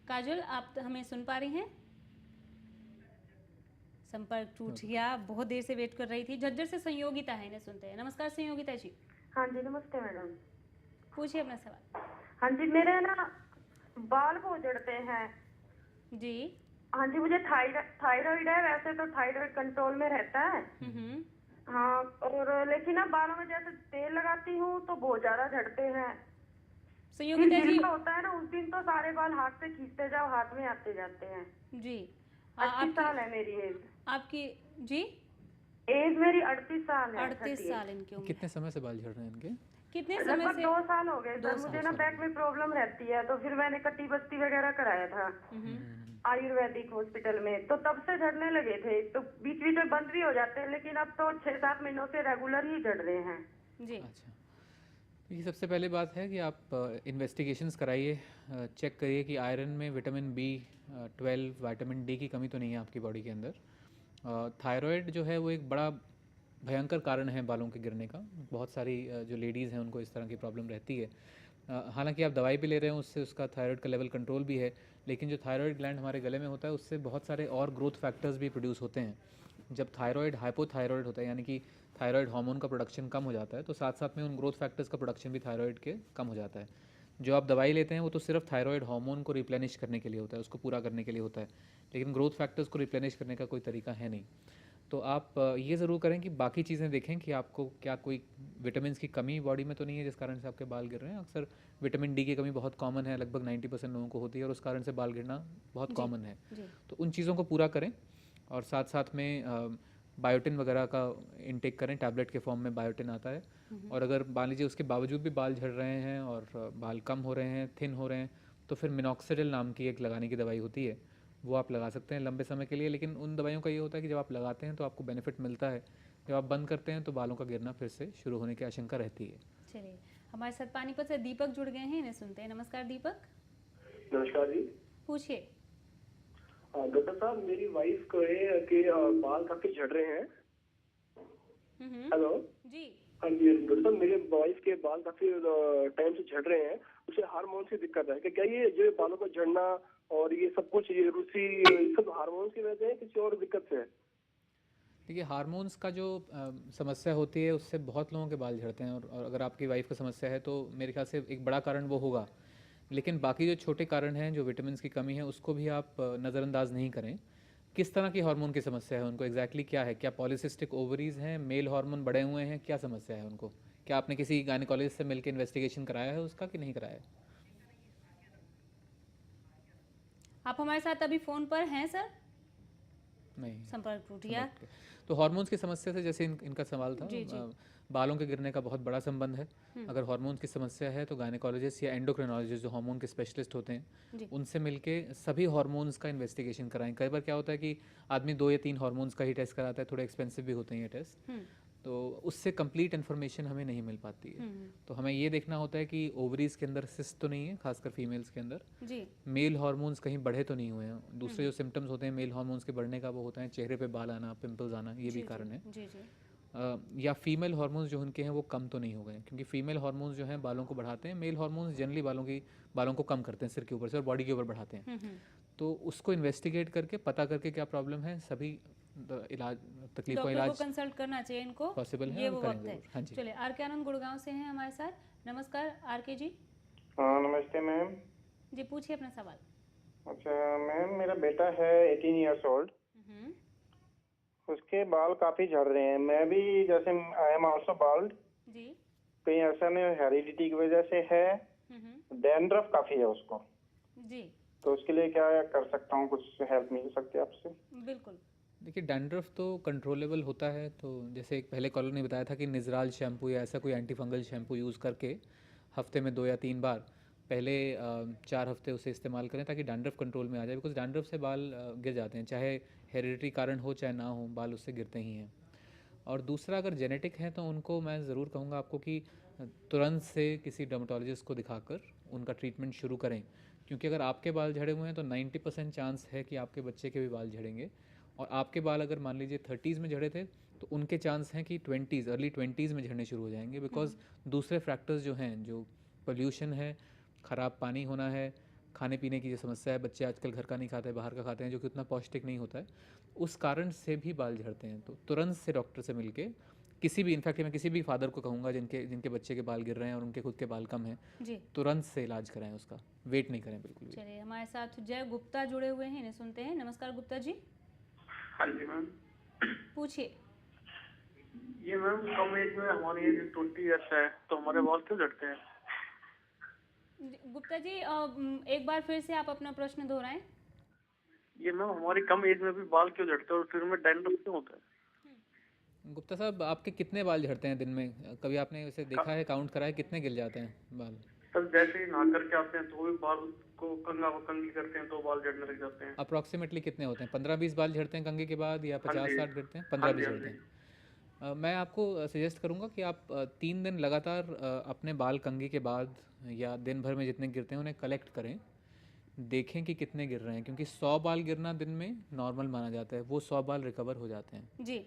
काजल, आप हमें सुन पा रही हैं? संपर्क टूट गया। बहुत देर से वेट कर रही थी। झज्जर से संयोगिता है, इन्हें सुनते हैं। नमस्कार संयोगिता जी। हाँ जी, नमस्ते मैडम। पूछिए अपना सवाल। हाँ जी, मेरे ना बाल बहुत झड़ते हैं जी। हाँ जी, मुझे थायराइड है। वैसे तो थायराइड कंट्रोल में रहता है। हाँ, और लेकिन ना बालों में जैसे तेल लगाती हूँ तो बहुत ज्यादा झड़ते हैं। जिस संयोगिता दिन जी। का होता है ना उस दिन तो सारे बाल हाथ से खींचते जाओ, हाथ में आते जाते हैं। जी। 38 आपकी साल है मेरी एज। आपकी जी एज मेरी 38 साल है। 38 साल इनकी उम्र कितने है। समय से बाल झड़ रहे हैं इनके? कितने समय लगभग से? 2 साल हो गए 2 सर। मुझे साल। ना बैक में प्रॉब्लम रहती है, तो फिर मैंने कटी बस्ती वगैरह कराया था आयुर्वेदिक हॉस्पिटल में, तो तब से झड़ने लगे थे। तो बीच बीच में बंद भी हो जाते हैं, लेकिन अब तो 6-7 महीनों से रेगुलर ही झड़ रहे हैं। जी। अच्छा, तो ये सबसे पहले बात है कि आप इन्वेस्टिगेशंस कराइए, चेक करिए कि आयरन में विटामिन B12, विटामिन डी की कमी तो नहीं है आपकी बॉडी के अंदर। थायराइड जो है वो एक बड़ा भयंकर कारण है बालों के गिरने का। बहुत सारी जो लेडीज़ हैं उनको इस तरह की प्रॉब्लम रहती है। हालांकि आप दवाई भी ले रहे हैं, उससे उसका थायराइड का लेवल कंट्रोल भी है, लेकिन जो थायराइड ग्लैंड हमारे गले में होता है उससे बहुत सारे और ग्रोथ फैक्टर्स भी प्रोड्यूस होते हैं। जब थायराइड हाइपोथायराइड होता है, यानी कि थायराइड हार्मोन का प्रोडक्शन कम हो जाता है, तो साथ साथ में उन ग्रोथ फैक्टर्स का प्रोडक्शन भी थायराइड के कम हो जाता है। जो आप दवाई लेते हैं वो तो सिर्फ थायराइड हार्मोन को रिप्लेनिश करने के लिए होता है, उसको पूरा करने के लिए होता है, लेकिन ग्रोथ फैक्टर्स को रिप्लेनिश करने का कोई तरीका है नहीं। तो आप ये ज़रूर करें कि बाकी चीज़ें देखें कि आपको क्या कोई विटामिन की कमी बॉडी में तो नहीं है जिस कारण से आपके बाल गिर रहे हैं। अक्सर विटामिन डी की कमी बहुत कॉमन है, लगभग 90% लोगों को होती है, और उस कारण से बाल गिरना बहुत कॉमन है। तो उन चीज़ों को पूरा करें, और साथ साथ में बायोटिन वगैरह का इनटेक करें। टैबलेट के फॉर्म में बायोटिन आता है। और अगर मान लीजिए उसके बावजूद भी बाल झड़ रहे हैं और बाल कम हो रहे हैं, थिन हो रहे हैं, तो फिर मिनॉक्सिडिल नाम की एक लगाने की दवाई होती है, वो आप लगा सकते हैं लंबे समय के लिए। लेकिन उन दवाइयों का ये होता है कि जब आप लगाते हैं तो आपको बेनिफिट मिलता है, जब आप बंद करते हैं तो बालों का गिरना फिर से शुरू होने की आशंका रहती है। चलिए, हमारे साथ पानीपत से दीपक जुड़ गए हैं, इन्हें सुनते हैं। नमस्कार दीपक। नमस्कार जी। पूछिए। डॉक्टर साहब, मेरी वाइफ को है कि बाल काफी झड़ रहे हैं। हेलो जी। हाँ जी डॉक्टर साहब, मेरे वाइफ के बाल काफी टाइम से झड़ रहे हैं। उसे हार्मोन की दिक्कत है कि क्या ये जो बालों को झड़ना और ये सब कुछ, ये रूसी, ये सब हार्मोन की वजह से है, किसी और दिक्कत से है? देखिए, हार्मोन्स का जो समस्या होती है उससे बहुत लोगों के बाल झड़ते हैं, और अगर आपकी वाइफ को समस्या है तो मेरे ख्याल से एक बड़ा कारण वो होगा। लेकिन बाकी जो छोटे कारण हैं, जो विटामिन की कमी है, उसको भी आप नज़रअंदाज नहीं करें। किस तरह की हार्मोन की समस्या है उनको, एग्जैक्टली क्या है? क्या पॉलीसिस्टिक ओवरीज हैं, मेल हार्मोन बढ़े हुए हैं, क्या समस्या है उनको? क्या आपने किसी गायनेकोलॉजिस्ट से मिलकर इन्वेस्टिगेशन कराया है उसका कि नहीं कराया है? आप हमारे साथ अभी फोन पर हैं सर? नहीं, संपर्क टूट गया। तो हार्मोन्स की समस्या से, जैसे इनका सवाल था, जी, जी। बालों के गिरने का बहुत बड़ा संबंध है। अगर हार्मोन्स की समस्या है तो गायनेकोलॉजिस्ट या एंडोक्रिनोलॉजिस्ट जो हार्मोन के स्पेशलिस्ट होते हैं, उनसे मिलके सभी हार्मोन्स का इन्वेस्टिगेशन कराएं। कई बार क्या होता है कि आदमी 2 या 3 हार्मोन्स का ही टेस्ट कराता है, थोड़े एक्सपेंसिव भी होते हैं ये टेस्ट, तो उससे कंप्लीट इन्फॉर्मेशन हमें नहीं मिल पाती है। तो हमें ये देखना होता है कि ओवरीज के अंदर सिस्ट तो नहीं है, खासकर फीमेल्स के अंदर जी। मेल हार्मोन्स कहीं बढ़े तो नहीं हुए हैं। दूसरे जो सिम्टम्स होते हैं मेल हार्मोन्स के बढ़ने का, वो होता है चेहरे पे बाल आना, पिंपल्स आना, ये भी कारण है। जी जी। या फीमेल हार्मोन्स जो उनके हैं वो कम तो नहीं हो गए, क्योंकि फीमेल हार्मोन्स जो हैं बालों को बढ़ाते हैं, मेल हार्मोन्स जनरली बालों को कम करते हैं सिर के ऊपर से और बॉडी के ऊपर बढ़ाते हैं। तो उसको इन्वेस्टिगेट करके पता करके क्या प्रॉब्लम है, सभी इलाज, तकलीफ का इलाज को कंसल्ट करना चाहिए इनको, पॉसिबल है, ये और वो करेंगे वक्त है। जरूर। हाँ जी। चलिए, आर के आनंद गुड़गांव से हैं हमारे साथ। नमस्कार आर के जी। हाँ नमस्ते मैम। जी, पूछिए अपना सवाल। अच्छा मैम, मेरा बेटा है 18 ईयर्स ओल्ड। उसके बाल काफी झड़ रहे हैं। मैं भी, जैसे आई एम आल्सो बाल्ड। जी। कहीं ऐसा नहीं हेरिडिटी की वजह से है। डैंड्रफ काफी है उसको जी। तो उसके लिए क्या कर सकता हूँ? कुछ हेल्प मिल सकती है आपसे? बिल्कुल। देखिए, डैंड्रफ तो कंट्रोलेबल होता है। तो जैसे एक पहले कॉलर ने बताया था कि निजराल शैम्पू या ऐसा कोई एंटी फंगल शैम्पू यूज़ करके हफ्ते में 2 या 3 बार पहले 4 हफ्ते उसे इस्तेमाल करें, ताकि डैंड्रफ कंट्रोल में आ जाए। बिकॉज डैंड्रफ से बाल गिर जाते हैं, चाहे हेरिडिटरी कारण हो चाहे ना हो, बाल उससे गिरते ही हैं। और दूसरा, अगर जेनेटिक है तो उनको मैं ज़रूर कहूँगा आपको कि तुरंत से किसी डर्मेटोलॉजिस्ट को दिखाकर उनका ट्रीटमेंट शुरू करें, क्योंकि अगर आपके बाल झड़े हुए हैं तो 90% चांस है कि आपके बच्चे के भी बाल झड़ेंगे। और आपके बाल अगर मान लीजिए 30s में झड़े थे तो उनके चांस हैं कि अर्ली 20s में झड़ने शुरू हो जाएंगे। बिकॉज दूसरे फैक्टर्स जो हैं, जो पोल्यूशन है, ख़राब पानी होना है, खाने पीने की जो समस्या है, बच्चे आजकल घर का नहीं खाते, बाहर का खाते हैं, जो कि उतना पौष्टिक नहीं होता है, उस कारण से भी बाल झड़ते हैं। तो तुरंत से डॉक्टर से मिलके किसी भी, इनफैक्ट मैं किसी भी फादर को कहूँगा जिनके जिनके बच्चे के बाल गिर रहे हैं और उनके खुद के बाल कम हैं, जी तुरंत से इलाज कराएं उसका, वेट नहीं करें बिल्कुल भी। चलिए, हमारे साथ जय गुप्ता जुड़े हुए हैं, इन्हें सुनते हैं। नमस्कार गुप्ता जी, हाँ जी मैम। पूछिए। ये मैम कम एज में, हमारी एज 20 ईयर्स है, तो हमारे बाल क्यों झड़ते हैं? गुप्ता जी, एक बार फिर से आप अपना प्रश्न दोहराएं। ये मैम हमारी कम एज में भी बाल क्यों झड़ते हैं और फिर में डैंड्रफ क्यों होता है? गुप्ता साहब, आपके कितने बाल झड़ते हैं दिन में? कभी आपने उसे देखा है, काउंट करा है, कितने गिर जाते हैं बाल? सर जैसे ही नहा करके आते हैं तो भी बाल को कंघी करते हैं तो बाल झड़ने लग जाते हैं। अप्रॉक्सीमेटली कितने होते हैं? 15-20 बाल झड़ते हैं कंघी के बाद, या हाँ जी। 50-60 झड़ते हैं? हाँ 15-20 जी, हाँ झड़ते जी। हैं। मैं आपको सजेस्ट करूंगा कि आप 3 दिन लगातार अपने बाल कंघी के बाद या दिन भर में जितने गिरते हैं उन्हें कलेक्ट करें, देखें कि कितने गिर रहे हैं, क्योंकि 100 बाल गिरना दिन में नॉर्मल माना जाता है, वो 100 बाल रिकवर हो जाते हैं। जी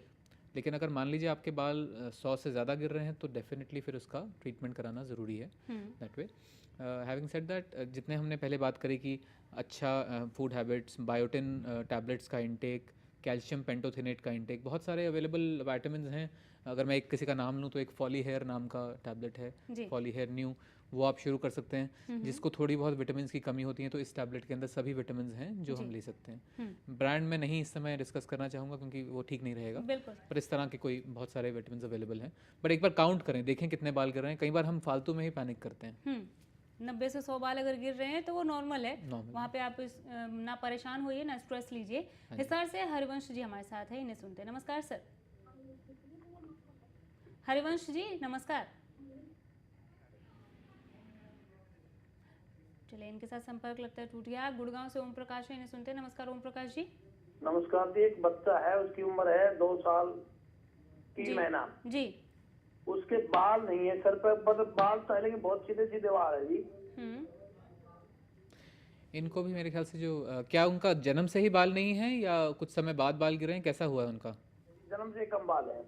लेकिन अगर मान लीजिए आपके बाल 100 से ज़्यादा गिर रहे हैं तो डेफिनेटली फिर उसका ट्रीटमेंट कराना ज़रूरी है। That way, having said that, जितने हमने पहले बात करी कि अच्छा फूड हैबिट्स, बायोटिन टैबलेट्स का इंटेक, कैल्शियम पेंटोथिनेट का इंटेक, बहुत सारे अवेलेबल वाइटामिन हैं। अगर मैं एक किसी का नाम लूँ तो एक फॉली हेयर नाम का टैबलेट है, जी फॉली हेयर न्यू, वो आप शुरू कर सकते हैं। जिसको थोड़ी बहुत विटामिन की कमी होती है तो इस टैबलेट के अंदर सभी विटामिन हैं जो हम जी। ले सकते हैं। ब्रांड में नहीं इस समय डिस्कस करना चाहूँगा क्योंकि वो ठीक नहीं रहेगा, बिल्कुल। पर इस तरह के कोई बहुत सारे विटामिन अवेलेबल हैं। बट एक बार काउंट करें, देखें कितने बाल गिर रहे हैं। कई बार हम फालतू में ही पैनिक करते हैं। 90 से 100 बाल अगर गिर रहे हैं तो वो नॉर्मल है, Normal वहाँ पे आप ना परेशान होइए, ना स्ट्रेस लीजिए। हिसार से हरिवंश जी हमारे साथ है, इन्हें सुनते हैं। नमस्कार सर। हरिवंश जी नमस्कार। चलिए, इनके साथ संपर्क लगता है टूट गया। गुड़गांव से ओम प्रकाश है, इन्हें सुनते हैं। नमस्कार ओम प्रकाश जी। नमस्कार जी। एक बच्चा है, उसकी उम्र है 2 साल 3 महीना। जी उसके बाल नहीं है सर पे, मतलब बाल तो है लेकिन बहुत सीधे सीधे बाल है जी। इनको भी मेरे ख्याल से जो क्या उनका जन्म से ही बाल नहीं है या कुछ समय बाद बाल गिरे हैं, कैसा हुआ है उनका? जन्म से कम बाल है।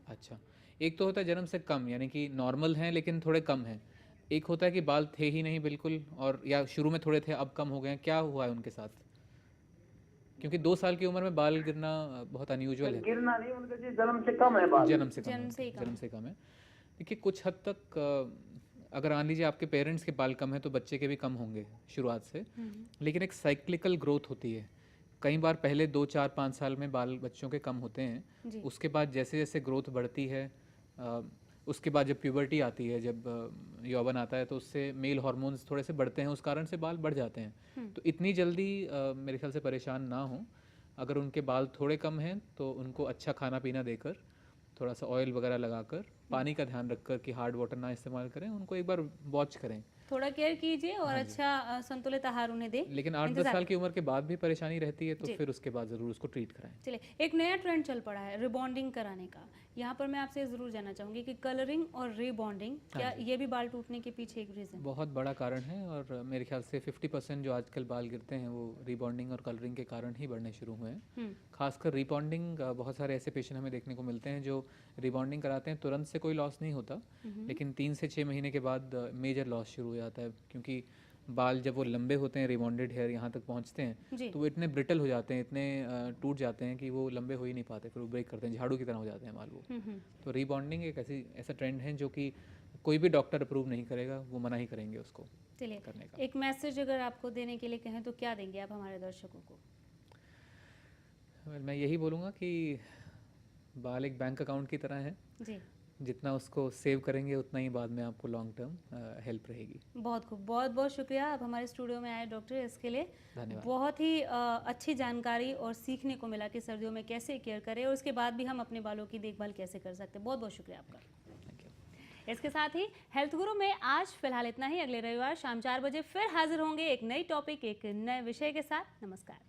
अच्छा, एक तो होता है जन्म से कम, यानी कि नॉर्मल हैं लेकिन थोड़े कम हैं। एक होता है कि बाल थे ही नहीं बिल्कुल, और या शुरू में थोड़े थे अब कम हो गए हैं। क्या हुआ है उनके साथ? क्योंकि 2 साल की उम्र में बाल गिरना बहुत अनयूजुअल है। गिरना नहीं, उनके जी जन्म से कम है बाल। जन्म से कम जन्म है, से ही कम जन्म से कम है। देखिए, कुछ हद तक अगर मान लीजिए आपके पेरेंट्स के बाल कम है तो बच्चे के भी कम होंगे शुरुआत से, लेकिन एक साइक्लिकल ग्रोथ होती है। कई बार पहले 2, 4, 5 साल में बाल बच्चों के कम होते हैं, उसके बाद जैसे जैसे ग्रोथ बढ़ती है, उसके बाद जब प्यूबर्टी आती है, जब यौवन आता है, तो उससे मेल हार्मोन्स थोड़े से बढ़ते हैं, उस कारण से बाल बढ़ जाते हैं। तो इतनी जल्दी मेरे ख्याल से परेशान ना हो। अगर उनके बाल थोड़े कम हैं तो उनको अच्छा खाना पीना देकर, थोड़ा सा ऑयल वगैरह लगाकर, पानी का ध्यान रखकर कि हार्ड वाटर ना इस्तेमाल करें, उनको एक बार वॉच करें। थोड़ा केयर कीजिए और अच्छा संतुलित आहार उन्हें दें। लेकिन 8-10 साल की उम्र के बाद भी परेशानी रहती है तो फिर उसके बाद ज़रूर उसको ट्रीट कराएं। चलिए, एक नया ट्रेंड चल पड़ा है रिबॉन्डिंग कराने का। यहाँ पर मैं आपसे ज़रूर जानना चाहूँगी कि कलरिंग और रिबॉन्डिंग, क्या ये भी बाल टूटने के पीछे एक रीज़न? बहुत बड़ा कारण है, और मेरे ख्याल से 50% जो आजकल बाल गिरते हैं वो रिबॉन्डिंग और कलरिंग के कारण ही बढ़ने शुरू हुए हैं। खासकर रिबॉन्डिंग, बहुत सारे ऐसे पेशेंट हमें देखने को मिलते हैं जो रिबॉन्डिंग कराते हैं, तुरंत से कोई लॉस नहीं होता, लेकिन 3 से 6 महीने के बाद मेजर लॉस शुरू हो जाता है। क्योंकि बाल जब वो लंबे होते हैं, रिबॉन्डेड हेयर यहाँ तक पहुँचते हैं, तो वो इतने ब्रिटल हो जाते हैं, इतने टूट जाते हैं कि वो लंबे हो ही नहीं पाते, फिर वो ब्रेक करते हैं, झाड़ू की तरह हो जाते हैं बाल वो। तो रिबॉन्डिंग एक ऐसा ट्रेंड है जो कि कोई भी डॉक्टर अप्रूव नहीं करेगा, वो मना ही करेंगे उसको चलिए, करने का। एक मैसेज अगर आपको देने के लिए कहें तो क्या देंगे आप हमारे दर्शकों को? मैं यही बोलूँगा कि बाल एक बैंक अकाउंट की तरह है जी, जितना उसको सेव करेंगे उतना ही बाद में आपको लॉन्ग टर्म हेल्प रहेगी। बहुत खूब, बहुत बहुत शुक्रिया आप हमारे स्टूडियो में आए डॉक्टर, इसके लिए धन्यवाद। बहुत ही अच्छी जानकारी और सीखने को मिला कि सर्दियों में कैसे केयर करें और उसके बाद भी हम अपने बालों की देखभाल कैसे कर सकते हैं। बहुत बहुत शुक्रिया आपका। Thank you. इसके साथ ही हेल्थ गुरु में आज फिलहाल इतना ही। अगले रविवार शाम 4 बजे फिर हाजिर होंगे एक नई टॉपिक, एक नए विषय के साथ। नमस्कार।